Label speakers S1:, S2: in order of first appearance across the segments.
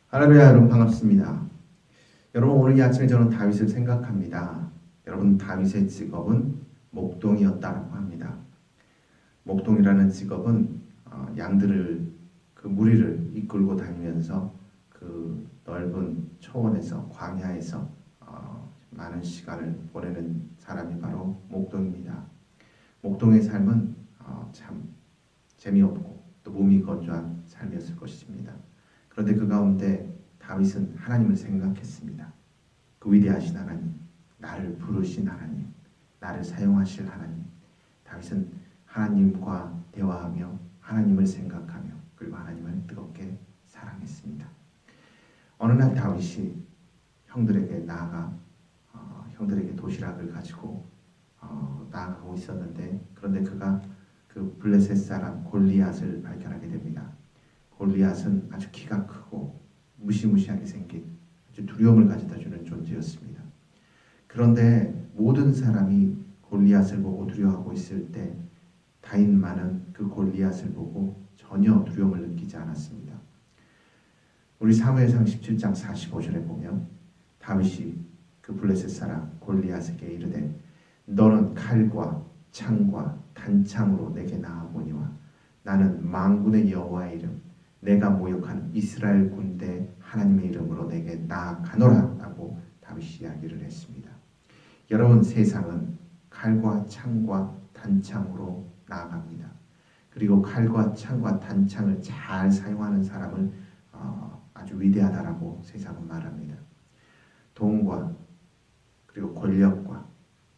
S1: 할렐루야. 여러분 반갑습니다. 여러분 오늘 이 아침에 저는 다윗을 생각합니다. 여러분 다윗의 직업은 목동이었다고 합니다. 목동이라는 직업은 양들을 그 무리를 이끌고 다니면서 그 넓은 초원에서 광야에서 많은 시간을 보내는 사람이 바로 목동입니다. 목동의 삶은 참 재미없고 또 몸이 건조한 삶이었을 것입니다. 그런데 그 가운데 다윗은 하나님을 생각했습니다. 그 위대하신 하나님, 나를 부르신 하나님, 나를 사용하실 하나님. 다윗은 하나님과 대화하며 하나님을 생각하며 그리고 하나님을 뜨겁게 사랑했습니다. 어느 날 다윗이 형들에게 나아가 형들에게 도시락을 가지고 나아가고 있었는데, 그런데 그가 그 블레셋 사람 골리앗을 발견하게 됩니다. 골리앗은 아주 키가 크고 무시무시하게 생긴 아주 두려움을 가져다 주는 존재였습니다. 그런데 모든 사람이 골리앗을 보고 두려워하고 있을 때 다윗만은 그 골리앗을 보고 전혀 두려움을 느끼지 않았습니다. 우리 사무엘상 17장 45절에 보면 다윗이 그 블레셋 사람 골리앗에게 이르되 너는 칼과 창과 단창으로 내게 나아보니와 나는 만군의 여호와의 이름 내가 모욕한 이스라엘 군대 하나님의 이름으로 내게 나아가노라 라고 다윗이 이야기를 했습니다. 여러분, 세상은 칼과 창과 단창으로 나아갑니다. 그리고 칼과 창과 단창을 잘 사용하는 사람을 아주 위대하다라고 세상은 말합니다. 돈과 그리고 권력과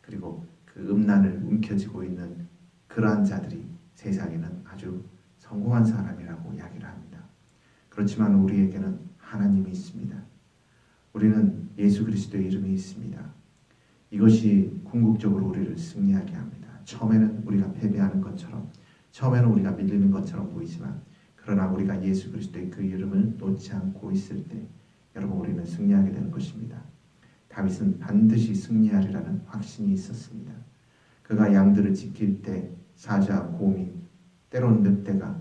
S1: 그리고 그 음란을 움켜쥐고 있는 그러한 자들이 세상에는 아주 성공한 사람이라고 이야기를 합니다. 그렇지만 우리에게는 하나님이 있습니다. 우리는 예수 그리스도의 이름이 있습니다. 이것이 궁극적으로 우리를 승리하게 합니다. 처음에는 우리가 패배하는 것처럼, 처음에는 우리가 밀리는 것처럼 보이지만, 그러나 우리가 예수 그리스도의 그 이름을 놓지 않고 있을 때 여러분 우리는 승리하게 되는 것입니다. 다윗은 반드시 승리하리라는 확신이 있었습니다. 그가 양들을 지킬 때 사자, 곰이, 때로는 늑대가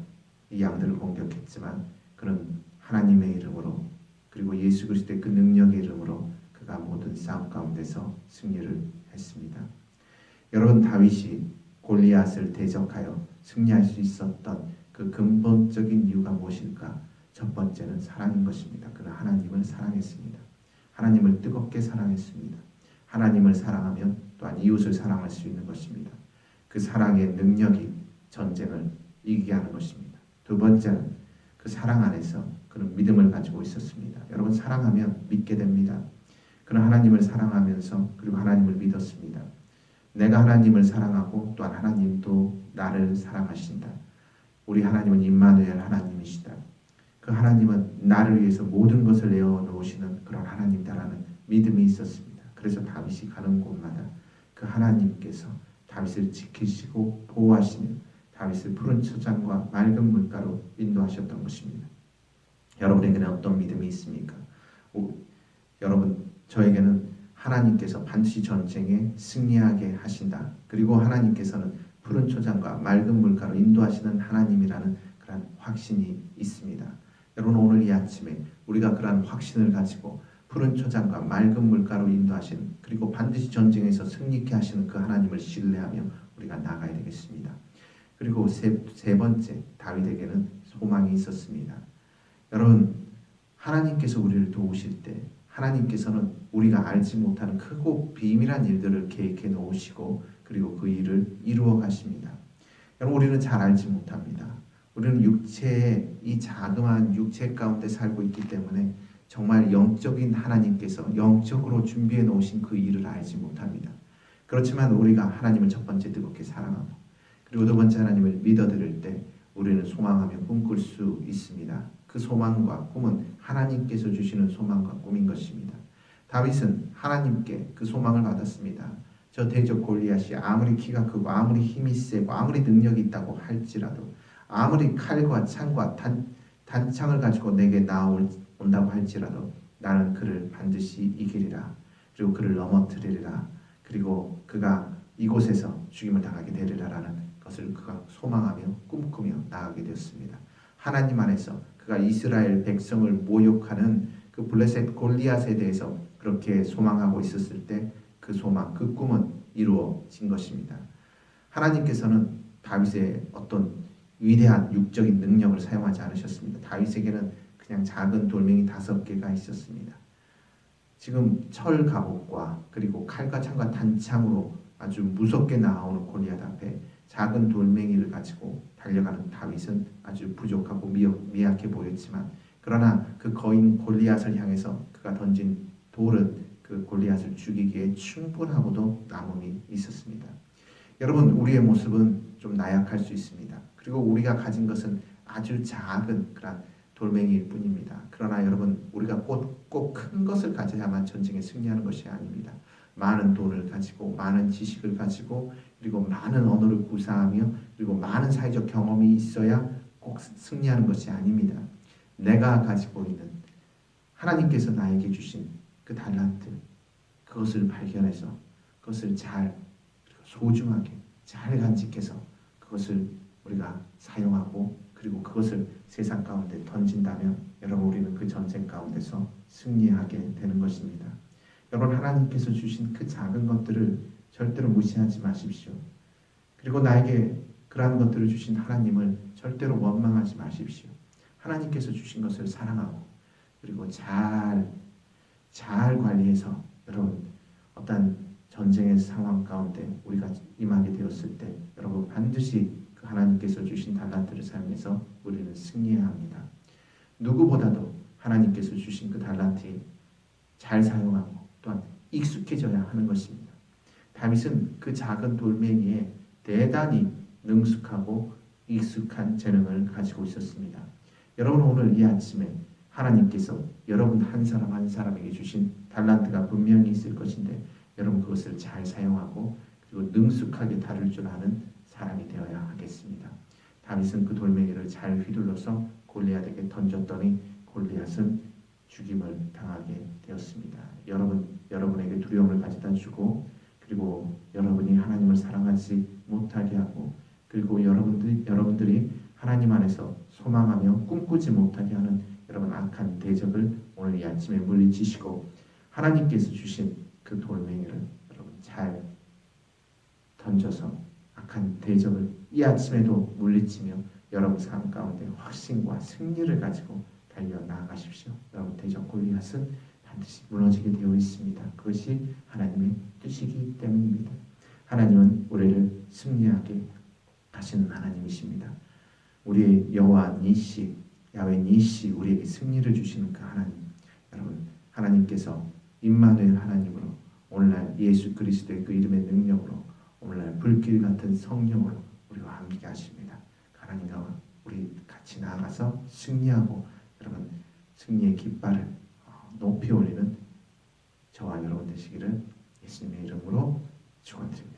S1: 이 양들을 공격했지만 그는 하나님의 이름으로 그리고 예수 그리스도의 그 능력의 이름으로 그가 모든 싸움 가운데서 승리를 했습니다. 여러분, 다윗이 골리앗을 대적하여 승리할 수 있었던 그 근본적인 이유가 무엇일까? 첫 번째는 사랑인 것입니다. 그는 하나님을 사랑했습니다. 하나님을 뜨겁게 사랑했습니다. 하나님을 사랑하면 또한 이웃을 사랑할 수 있는 것입니다. 그 사랑의 능력이 전쟁을 이기게 하는 것입니다. 두 번째는 그 사랑 안에서 그는 믿음을 가지고 있었습니다. 여러분, 사랑하면 믿게 됩니다. 그는 하나님을 사랑하면서 그리고 하나님을 믿었습니다. 내가 하나님을 사랑하고 또한 하나님도 나를 사랑하신다. 우리 하나님은 임마누엘 하나님이시다. 그 하나님은 나를 위해서 모든 것을 내어놓으시는 그런 하나님이다라는 믿음이 있었습니다. 그래서 다윗이 가는 곳마다 그 하나님께서 다윗을 지키시고 보호하시며 다윗을 푸른 초장과 맑은 물가로 인도하셨던 것입니다. 여러분에게는 어떤 믿음이 있습니까? 여러분, 저에게는 하나님께서 반드시 전쟁에 승리하게 하신다. 그리고 하나님께서는 푸른 초장과 맑은 물가로 인도하시는 하나님이라는 그런 확신이 있습니다. 여러분, 오늘 이 아침에 우리가 그러한 확신을 가지고 푸른 초장과 맑은 물가로 인도하시는 그리고 반드시 전쟁에서 승리케 하시는 그 하나님을 신뢰하며 우리가 나가야 되겠습니다. 그리고 세 번째, 다윗에게는 소망이 있었습니다. 여러분, 하나님께서 우리를 도우실 때 하나님께서는 우리가 알지 못하는 크고 비밀한 일들을 계획해 놓으시고 그리고 그 일을 이루어 가십니다. 여러분, 우리는 잘 알지 못합니다. 우리는 육체의 이 자그마한 육체 가운데 살고 있기 때문에 정말 영적인 하나님께서 영적으로 준비해 놓으신 그 일을 알지 못합니다. 그렇지만 우리가 하나님을 첫 번째 뜨겁게 사랑하고 그리고 두 번째 하나님을 믿어드릴 때 우리는 소망하며 꿈꿀 수 있습니다. 그 소망과 꿈은 하나님께서 주시는 소망과 꿈인 것입니다. 다윗은 하나님께 그 소망을 받았습니다. 저 대적 골리앗이 아무리 키가 크고 아무리 힘이 세고 아무리 능력이 있다고 할지라도 아무리 칼과 창과 단창을 가지고 내게 나온다고 할지라도 나는 그를 반드시 이기리라. 그리고 그를 넘어뜨리리라. 그리고 그가 이곳에서 죽임을 당하게 되리라라는 것을 그가 소망하며 꿈꾸며 나아가게 되었습니다. 하나님 안에서 그 그가 이스라엘 백성을 모욕하는 그 블레셋 골리앗에 대해서 그렇게 소망하고 있었을 때 그 소망, 그 꿈은 이루어진 것입니다. 하나님께서는 다윗의 어떤 위대한 육적인 능력을 사용하지 않으셨습니다. 다윗에게는 그냥 작은 돌멩이 5개가 있었습니다. 지금 철 갑옷과 그리고 칼과 창과 단창으로 아주 무섭게 나오는 골리앗 앞에 작은 돌멩이를 가지고 달려가는 다윗은 아주 부족하고 미약해 보였지만, 그러나 그 거인 골리앗을 향해서 그가 던진 돌은 그 골리앗을 죽이기에 충분하고도 남음이 있었습니다. 여러분, 우리의 모습은 좀 나약할 수 있습니다. 그리고 우리가 가진 것은 아주 작은 그런 돌멩이일 뿐입니다. 그러나 여러분, 우리가 꼭 큰 것을 가져야만 전쟁에 승리하는 것이 아닙니다. 많은 돈을 가지고, 많은 지식을 가지고, 그리고 많은 언어를 구사하며, 그리고 많은 사회적 경험이 있어야 꼭 승리하는 것이 아닙니다. 내가 가지고 있는 하나님께서 나에게 주신 그 달란트, 그것을 발견해서 그것을 잘 소중하게 잘 간직해서 그것을 우리가 사용하고, 그리고 그것을 세상 가운데 던진다면 여러분, 우리는 그 전쟁 가운데서 승리하게 되는 것입니다. 여러분, 하나님께서 주신 그 작은 것들을 절대로 무시하지 마십시오. 그리고 나에게 그러한 것들을 주신 하나님을 절대로 원망하지 마십시오. 하나님께서 주신 것을 사랑하고, 그리고 잘 관리해서 여러분, 어떤 전쟁의 상황 가운데 우리가 임하게 되었을 때 여러분, 반드시 그 하나님께서 주신 달란트를 사용해서 우리는 승리해야 합니다. 누구보다도 하나님께서 주신 그 달란트에 잘 사용하고 또한 익숙해져야 하는 것입니다. 다윗은 그 작은 돌멩이에 대단히 능숙하고 익숙한 재능을 가지고 있었습니다. 여러분, 오늘 이 아침에 하나님께서 여러분 한 사람 한 사람에게 주신 달란트가 분명히 있을 것인데, 여러분 그것을 잘 사용하고 그리고 능숙하게 다룰 줄 아는 사람이 되어야 하겠습니다. 다윗은 그 돌멩이를 잘 휘둘러서 골리앗에게 던졌더니 골리앗은 죽임을 당하게 되었습니다. 여러분에게 두려움을 가져다 주고, 그리고 여러분이 하나님을 사랑하지 못하게 하고, 그리고 여러분들이 하나님 안에서 소망하며 꿈꾸지 못하게 하는 여러분 악한 대적을 오늘 이 아침에 물리치시고, 하나님께서 주신 그 돌멩이를 여러분 잘 던져서 악한 대적을 이 아침에도 물리치며 여러분 삶 가운데 확신과 승리를 가지고 달려 나아가십시오. 여러분, 대적 골리앗은 반드시 무너지게 되어 있습니다. 그것이 하나님의 뜻이기 때문입니다. 하나님은 우리를 승리하게 하시는 하나님이십니다. 우리의 여호와 니시, 야훼 니시, 우리에게 승리를 주시는 그 하나님, 여러분, 하나님께서 임마누엘 하나님으로 오늘날 예수 그리스도의 그 이름의 능력으로 오늘날 불길 같은 성령으로 우리와 함께 하십니다. 하나님과 우리 같이 나아가서 승리하고 여러분 승리의 깃발을 높이 올리는 저와 여러분 되시기를 예수님의 이름으로 축원드립니다.